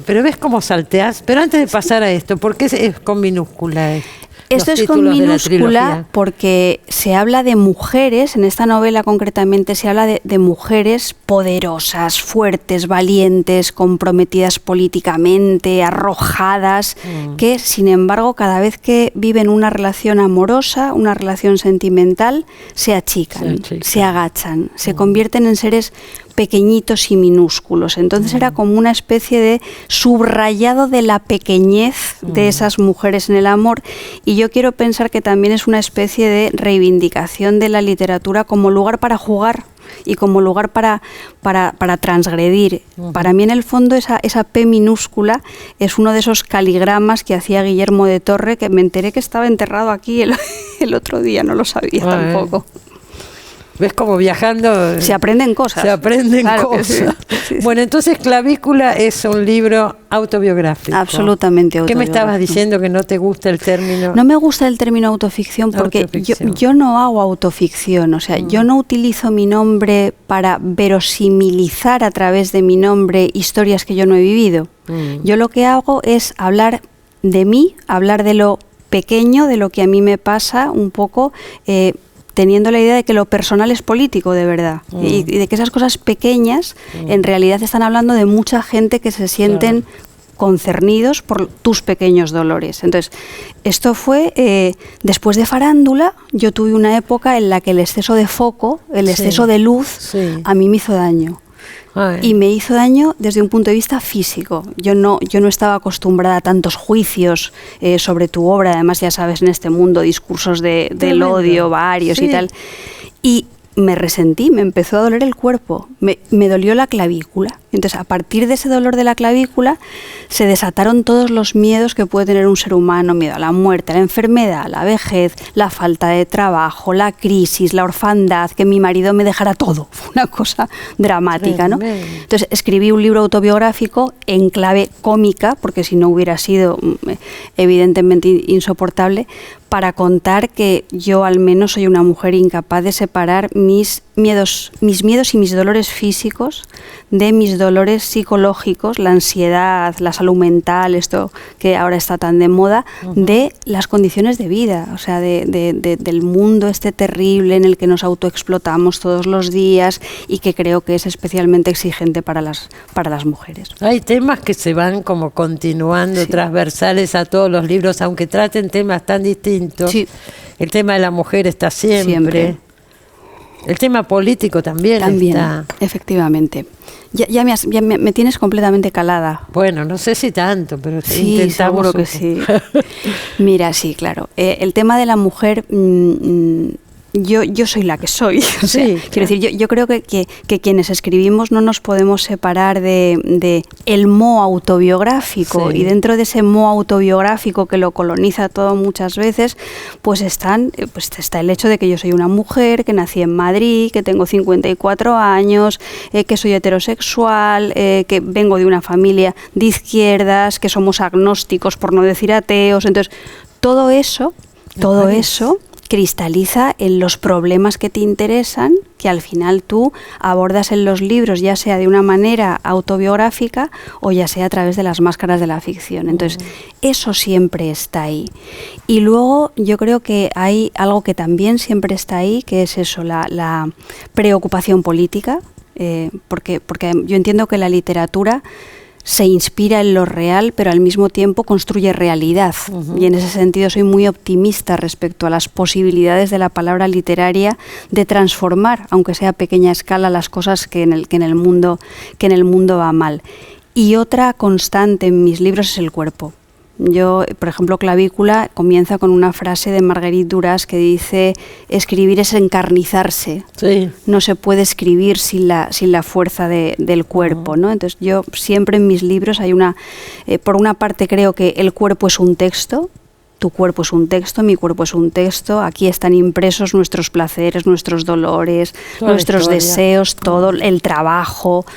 Pero ves cómo salteas. Pero antes de pasar a esto, ¿por qué es con minúscula? Esto es con minúscula porque se habla de mujeres, en esta novela concretamente se habla de mujeres poderosas, fuertes, valientes, comprometidas políticamente, arrojadas, que sin embargo cada vez que viven una relación amorosa, una relación sentimental, se achican, se agachan, se convierten en seres pequeñitos y minúsculos. Entonces era como una especie de subrayado de la pequeñez de esas mujeres en el amor, y yo quiero pensar que también es una especie de reivindicación de la literatura como lugar para jugar y como lugar para transgredir. Para mí, en el fondo, esa P minúscula es uno de esos caligramas que hacía Guillermo de Torre, que me enteré que estaba enterrado aquí el otro día, no lo sabía tampoco. ¿Ves cómo viajando se aprenden cosas? Se aprenden cosas. Sí. Bueno, entonces Clavícula es un libro autobiográfico. Absolutamente autobiográfico. ¿Qué me estabas diciendo, que no te gusta el término? No me gusta el término autoficción porque yo no hago autoficción. O sea, yo no utilizo mi nombre para verosimilizar a través de mi nombre historias que yo no he vivido. Yo lo que hago es hablar de mí, hablar de lo pequeño, de lo que a mí me pasa un poco, teniendo la idea de que lo personal es político de verdad, y de que esas cosas pequeñas en realidad están hablando de mucha gente que se sienten concernidos por tus pequeños dolores. Entonces, esto fue después de Farándula. Yo tuve una época en la que el exceso de foco, el exceso de luz, a mí me hizo daño. Y me hizo daño desde un punto de vista físico. Yo no estaba acostumbrada a tantos juicios sobre tu obra. Además, ya sabes, en este mundo discursos del odio varios y tal. Y me resentí, me empezó a doler el cuerpo, me dolió la clavícula. Entonces, a partir de ese dolor de la clavícula, se desataron todos los miedos que puede tener un ser humano: miedo a la muerte, a la enfermedad, a la vejez, la falta de trabajo, la crisis, la orfandad, que mi marido me dejara todo. Fue una cosa dramática, ¿no? Entonces, escribí un libro autobiográfico en clave cómica, porque si no hubiera sido evidentemente insoportable, para contar que yo al menos soy una mujer incapaz de separar mis miedos y mis dolores físicos de mis dolores psicológicos, la ansiedad, la salud mental, esto que ahora está tan de moda, de las condiciones de vida, o sea, del mundo este terrible en el que nos autoexplotamos todos los días y que creo que es especialmente exigente para las mujeres. Hay temas que se van como continuando, sí, transversales a todos los libros, aunque traten temas tan distintos. Sí. El tema de la mujer está siempre. El tema político también está. Efectivamente. Ya me tienes completamente calada. Bueno, no sé si tanto, pero sí, intentamos. Seguro que sí. Mira, sí, claro. El tema de la mujer... Yo soy la que soy. O sea, sí, quiero decir, yo creo que quienes escribimos no nos podemos separar de el mo autobiográfico, sí, y dentro de ese mo autobiográfico que lo coloniza todo muchas veces, pues está el hecho de que yo soy una mujer, que nací en Madrid, que tengo 54 años, que soy heterosexual, que vengo de una familia de izquierdas, que somos agnósticos, por no decir ateos. Entonces, todo eso cristaliza en los problemas que te interesan, que al final tú abordas en los libros, ya sea de una manera autobiográfica o ya sea a través de las máscaras de la ficción. Entonces, eso siempre está ahí. Y luego yo creo que hay algo que también siempre está ahí, que es eso, la preocupación política, porque yo entiendo que la literatura se inspira en lo real, pero al mismo tiempo construye realidad. Y en ese sentido soy muy optimista respecto a las posibilidades de la palabra literaria de transformar, aunque sea a pequeña escala, las cosas que en el mundo va mal. Y otra constante en mis libros es el cuerpo. Yo, por ejemplo, Clavícula comienza con una frase de Marguerite Duras que dice: escribir es encarnizarse. Sí. No se puede escribir sin la fuerza del cuerpo, ¿no? Entonces yo siempre en mis libros hay por una parte creo que el cuerpo es un texto. Tu cuerpo es un texto, mi cuerpo es un texto. Aquí están impresos nuestros placeres, nuestros dolores, nuestros deseos, todo el trabajo.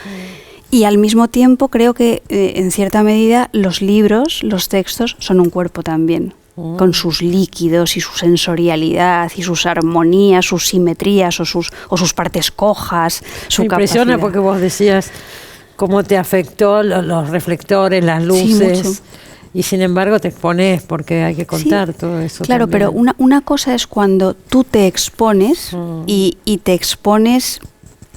Y al mismo tiempo creo que en cierta medida los libros, los textos son un cuerpo también, con sus líquidos y su sensorialidad y sus armonías, sus simetrías o sus partes cojas, su Me impresiona capacidad. Porque vos decías cómo te afectó los reflectores, las luces. Sí, mucho. Y sin embargo te expones porque hay que contar todo eso. Claro, también. Pero una cosa es cuando tú te expones y te expones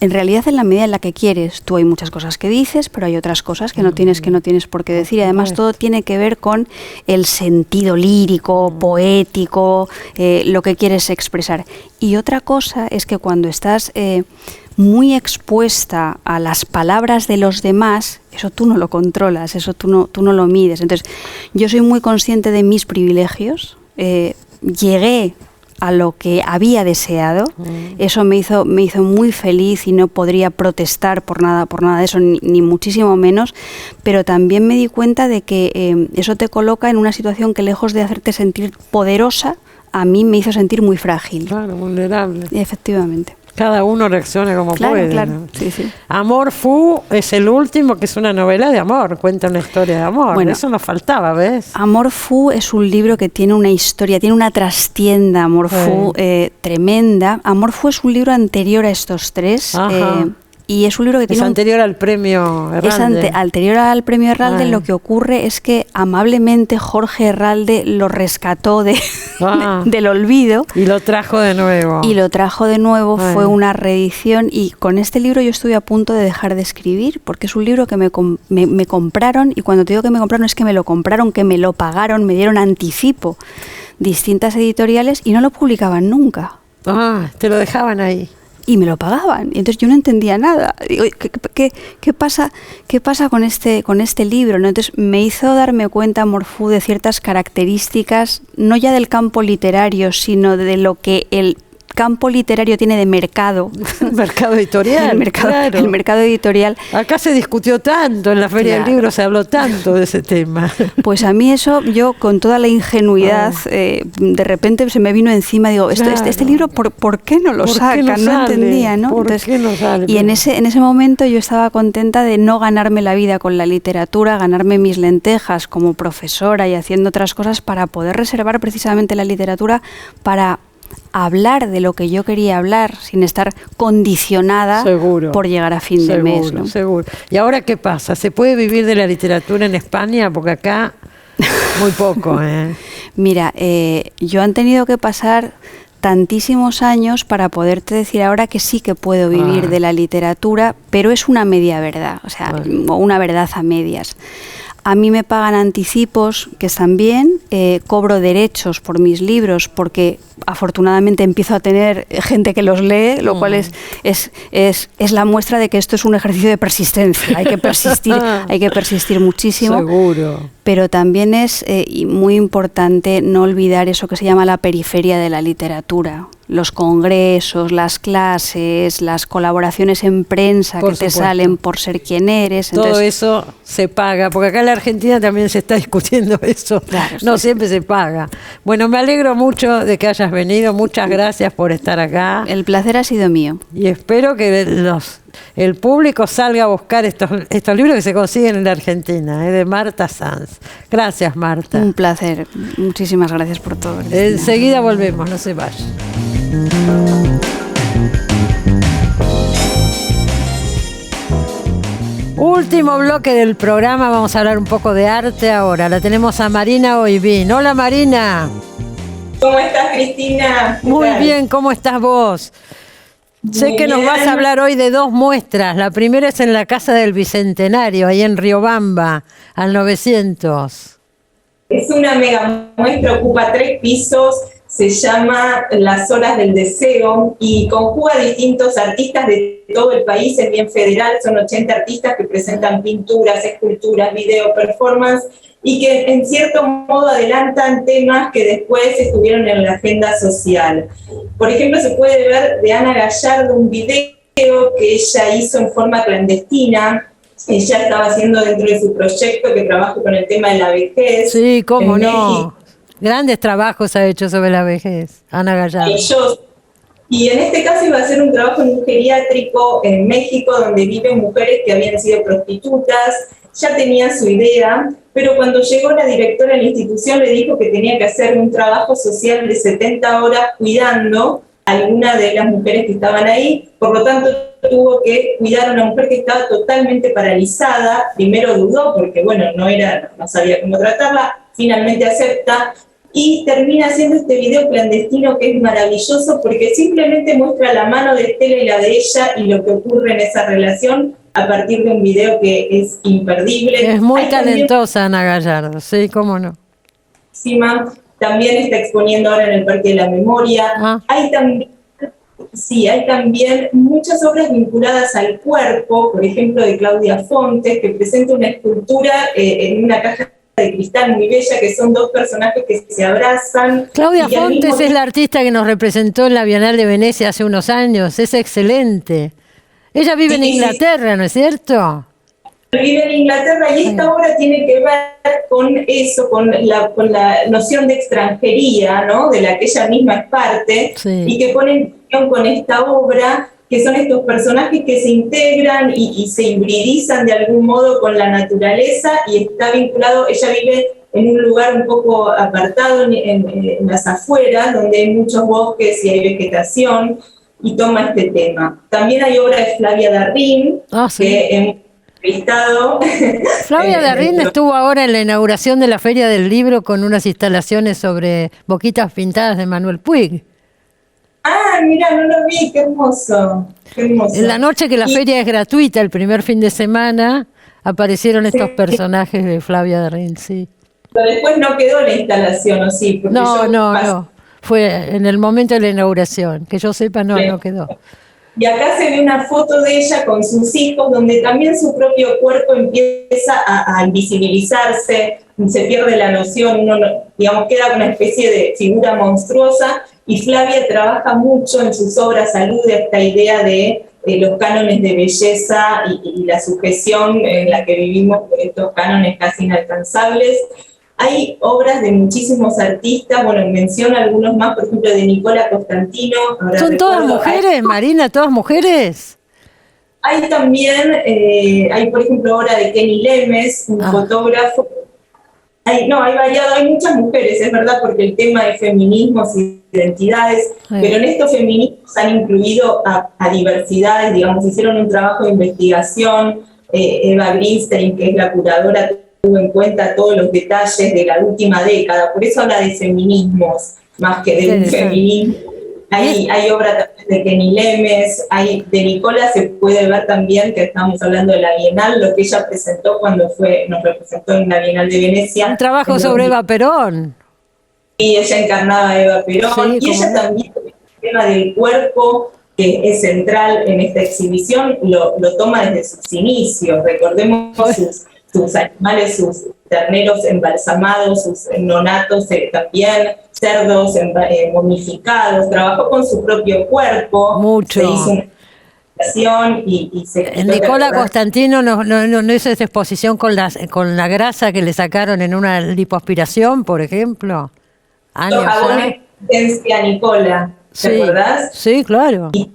en realidad en la medida en la que quieres. Tú hay muchas cosas que dices, pero hay otras cosas que no tienes por qué decir. Y además todo tiene que ver con el sentido lírico, poético, lo que quieres expresar. Y otra cosa es que cuando estás muy expuesta a las palabras de los demás, eso tú no lo controlas, eso tú no lo mides. Entonces, yo soy muy consciente de mis privilegios. Llegué a lo que había deseado, eso me hizo muy feliz y no podría protestar por nada de eso, ni muchísimo menos, pero también me di cuenta de que eso te coloca en una situación que lejos de hacerte sentir poderosa, a mí me hizo sentir muy frágil. Claro, vulnerable. Efectivamente. Cada uno reacciona como puede. Claro, ¿no? Sí. Amor Fu es el último, que es una novela de amor, cuenta una historia de amor. Bueno, eso nos faltaba, ¿ves? Amor Fu es un libro que tiene una historia, tiene una trastienda, Amor Fu, tremenda. Amor Fu es un libro anterior a estos tres. Y es un libro que tiene... Es anterior al premio Herralde. Es anterior al premio Herralde. Lo que ocurre es que amablemente Jorge Herralde lo rescató del olvido. Y lo trajo de nuevo. Fue una reedición. Y con este libro yo estuve a punto de dejar de escribir, porque es un libro que me compraron. Y cuando te digo que me compraron, es que me lo compraron, que me lo pagaron, me dieron anticipo. Distintas editoriales y no lo publicaban nunca. Te lo dejaban ahí. Y me lo pagaban. Y entonces yo no entendía nada. Digo, ¿qué pasa con este libro? ¿No? Entonces me hizo darme cuenta, Amor Fu, de ciertas características, no ya del campo literario, sino de lo que el campo literario tiene de mercado. El mercado editorial. El mercado editorial. Acá se discutió tanto, en la Feria del Libro se habló tanto de ese tema. Pues a mí eso, yo con toda la ingenuidad, de repente se me vino encima, digo, este libro, ¿por qué no lo sacan? No entendía, ¿no? ¿Por qué no sale? Y en ese momento yo estaba contenta de no ganarme la vida con la literatura, ganarme mis lentejas como profesora y haciendo otras cosas para poder reservar precisamente la literatura para hablar de lo que yo quería hablar sin estar condicionada por llegar a fin de mes, ¿no? Seguro. ¿Y ahora qué pasa? ¿Se puede vivir de la literatura en España? Porque acá muy poco, ¿eh? Mira, yo han tenido que pasar tantísimos años para poderte decir ahora que sí que puedo vivir de la literatura, pero es una media verdad, o sea, o una verdad a medias. A mí me pagan anticipos, que están bien, cobro derechos por mis libros porque afortunadamente empiezo a tener gente que los lee, lo cual es la muestra de que esto es un ejercicio de persistencia. Hay que persistir muchísimo. Seguro. Pero también es muy importante no olvidar eso que se llama la periferia de la literatura. Los congresos, las clases, las colaboraciones en prensa que te salen por ser quien eres. Todo eso se paga, porque acá en la Argentina también se está discutiendo eso. Claro, no siempre se paga. Bueno, me alegro mucho de que hayas venido. Muchas gracias por estar acá. El placer ha sido mío. Y espero que el público salga a buscar estos libros que se consiguen en la Argentina, de Marta Sanz. Gracias, Marta. Un placer. Muchísimas gracias por todo. Enseguida volvemos, no se vayan. Último bloque del programa, vamos a hablar un poco de arte ahora. La tenemos a Marina Oibín. Hola, Marina. ¿Cómo estás, Cristina? Muy bien, ¿cómo estás vos? Sé que nos vas a hablar hoy de 2 muestras. La primera es en la Casa del Bicentenario, ahí en Riobamba, al 900. Es una mega muestra, ocupa 3 pisos, se llama Las Horas del Deseo y conjuga distintos artistas de todo el país, es bien federal, son 80 artistas que presentan pinturas, esculturas, video, performance y que en cierto modo adelantan temas que después estuvieron en la agenda social. Por ejemplo, se puede ver de Ana Gallardo un video que ella hizo en forma clandestina. Ella estaba haciendo dentro de su proyecto que trabaja con el tema de la vejez. Sí, cómo no. Grandes trabajos ha hecho sobre la vejez, Ana Gallardo. Y en este caso iba a hacer un trabajo en un geriátrico en México donde viven mujeres que habían sido prostitutas. Ya tenía su idea, pero cuando llegó la directora de la institución le dijo que tenía que hacer un trabajo social de 70 horas cuidando a alguna de las mujeres que estaban ahí. Por lo tanto, tuvo que cuidar a una mujer que estaba totalmente paralizada. Primero dudó porque, bueno, no sabía cómo tratarla. Finalmente acepta y termina haciendo este video clandestino que es maravilloso porque simplemente muestra la mano de Estela y la de ella y lo que ocurre en esa relación a partir de un video que es imperdible. Es muy talentosa Ana Gallardo, sí, cómo no. También está exponiendo ahora en el Parque de la Memoria. Hay también muchas obras vinculadas al cuerpo, por ejemplo de Claudia Fontes, que presenta una escultura en una caja de cristal muy bella, que son 2 personajes que se abrazan. Claudia Fontes es la artista que nos representó en la Bienal de Venecia hace unos años, es excelente. Ella vive en Inglaterra, ¿no es cierto? Vive en Inglaterra y esta obra tiene que ver con eso, con la noción de extranjería, ¿no? De la que ella misma es parte, y que pone en tensión con esta obra, que son estos personajes que se integran y se hibridizan de algún modo con la naturaleza, y está vinculado, ella vive en un lugar un poco apartado en las afueras, donde hay muchos bosques y hay vegetación, y toma este tema. También hay obra de Flavia Darrín, que hemos entrevistado. Flavia Darrín estuvo ahora en la inauguración de la Feria del Libro con unas instalaciones sobre boquitas pintadas de Manuel Puig. Ah, mira, no lo vi, qué hermoso, qué hermoso. En la noche que la feria es gratuita, el primer fin de semana, aparecieron estos personajes de Flavia Darrín, sí. Pero después no quedó la instalación, ¿o sí? Porque no. Fue en el momento de la inauguración. Que yo sepa, no quedó. Y acá se ve una foto de ella con sus hijos, donde también su propio cuerpo empieza a invisibilizarse, se pierde la noción, uno, digamos, queda una especie de figura monstruosa, y Flavia trabaja mucho en sus obras, alude a esta idea de los cánones de belleza y la sujeción en la que vivimos, estos cánones casi inalcanzables. Hay obras de muchísimos artistas, bueno, menciono algunos más, por ejemplo, de Nicola Costantino. ¿Son todas mujeres, Marina, todas mujeres? Hay también, hay por ejemplo obra de Kenny Lemes, un fotógrafo. Hay variado, hay muchas mujeres, es verdad, porque el tema de feminismos y identidades, pero en estos feminismos han incluido a diversidades, digamos, hicieron un trabajo de investigación. Eva Greenstein, que es la curadora, tuvo en cuenta todos los detalles de la última década, por eso habla de feminismos más que de un feminismo. Hay obra también de Kenny Lemes, de Nicola se puede ver también, que estamos hablando de la Bienal, lo que ella presentó cuando nos representó en la Bienal de Venecia. Un trabajo sobre Eva Perón. Y ella encarnaba a Eva Perón, y ella también, el tema del cuerpo, que es central en esta exhibición, lo toma desde sus inicios. Recordemos sus animales, sus terneros embalsamados, sus nonatos también, cerdos momificados, trabajó con su propio cuerpo. Mucho. Se hizo una exposición y se... Nicola Costantino no hizo esa exposición con la grasa que le sacaron en una lipoaspiración, por ejemplo. Los jabones de Nicola, ¿te acordás? Sí, claro. Y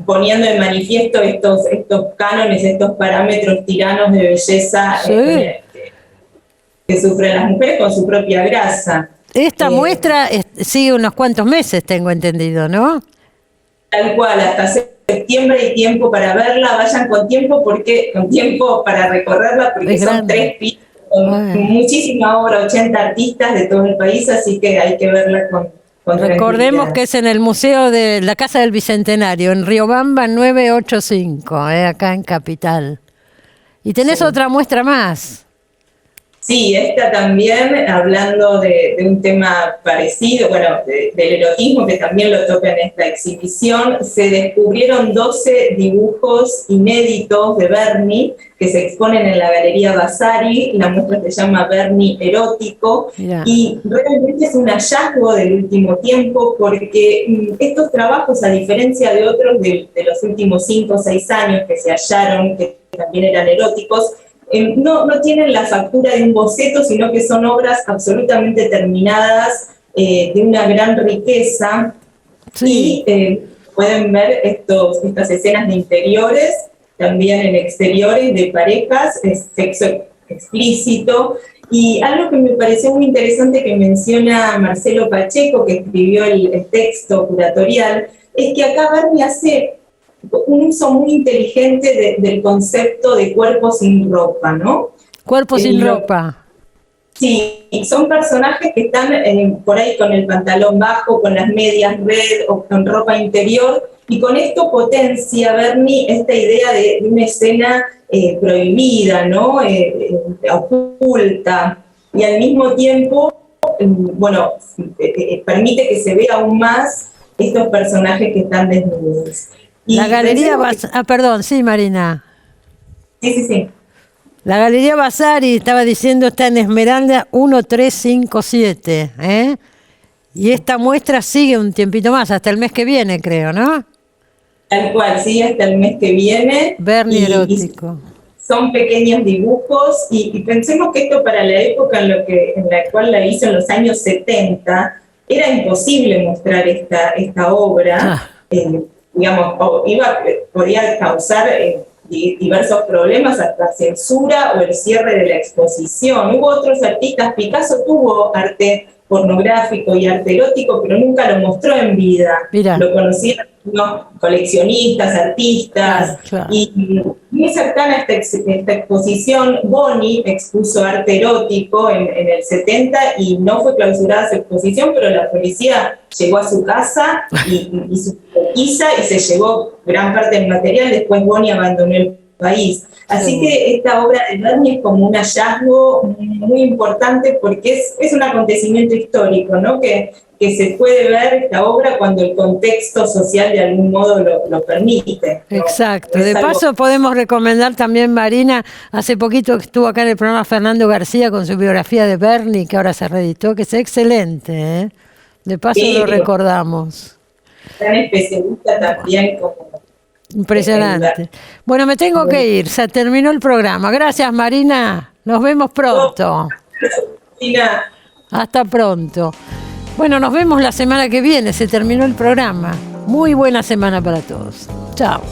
poniendo en manifiesto estos cánones, estos parámetros tiranos de belleza que sufren las mujeres con su propia grasa. Esta muestra sigue unos cuantos meses, tengo entendido, ¿no? Tal cual, hasta septiembre hay tiempo para verla, vayan con tiempo para recorrerla, porque son 3 pisos, con muchísima obra, 80 artistas de todo el país, así que hay que verla con recordemos que es en el Museo de la Casa del Bicentenario, en Riobamba 985, acá en Capital. Y tenés otra muestra más. Sí, esta también, hablando de un tema parecido, bueno, del erotismo, que también lo toca en esta exhibición, se descubrieron 12 dibujos inéditos de Berni que se exponen en la Galería Vasari. La muestra se llama Berni Erótico. Mirá. Y realmente es un hallazgo del último tiempo, porque estos trabajos, a diferencia de otros de los últimos 5 o 6 años que se hallaron, que también eran eróticos, no tienen la factura de un boceto, sino que son obras absolutamente terminadas, de una gran riqueza. Sí. Y pueden ver estas escenas de interiores, también en exteriores de parejas, sexo explícito. Y algo que me pareció muy interesante que menciona Marcelo Pacheco, que escribió el texto curatorial, es que acá Berni hace un uso muy inteligente del concepto de cuerpo sin ropa, ¿no? Cuerpo sin ropa. Sí, son personajes que están por ahí con el pantalón bajo, con las medias red o con ropa interior, y con esto potencia Berni esta idea de una escena prohibida, ¿no? Oculta, y al mismo tiempo, permite que se vea aún más estos personajes que están desnudos. La Galería perdón, sí, Marina. Sí. La Galería Vasari, estaba diciendo, está en Esmeralda 1357, ¿eh? Y esta muestra sigue un tiempito más, hasta el mes que viene, creo, ¿no? Tal cual, sí, hasta el mes que viene. Berni Erótico. Son pequeños dibujos, y pensemos que esto para la época en la cual la hizo, en los años 70, era imposible mostrar esta obra. Podía causar diversos problemas, hasta censura o el cierre de la exposición. Hubo otros artistas, Picasso tuvo arte pornográfico y arte erótico, pero nunca lo mostró en vida. Mirá. Lo conocían coleccionistas, artistas, claro. Y muy cercana a esta exposición, Boni expuso arte erótico en el 70 y no fue clausurada su exposición, pero la policía llegó a su casa y su pesquisa y se llevó gran parte del material. Después Boni abandonó el país. Así que esta obra de Berni es como un hallazgo muy importante, porque es un acontecimiento histórico, ¿no? Que se puede ver esta obra cuando el contexto social de algún modo lo permite, ¿no? Exacto. De paso podemos recomendar también, Marina, hace poquito estuvo acá en el programa Fernando García con su biografía de Berni, que ahora se reeditó, que es excelente, ¿eh? De paso Sí, lo recordamos. Tan especialista también como... Impresionante. Bueno, me tengo que ir, se terminó el programa. Gracias, Marina. Nos vemos pronto. Cristina. Hasta pronto. Bueno, nos vemos la semana que viene, se terminó el programa. Muy buena semana para todos. Chao.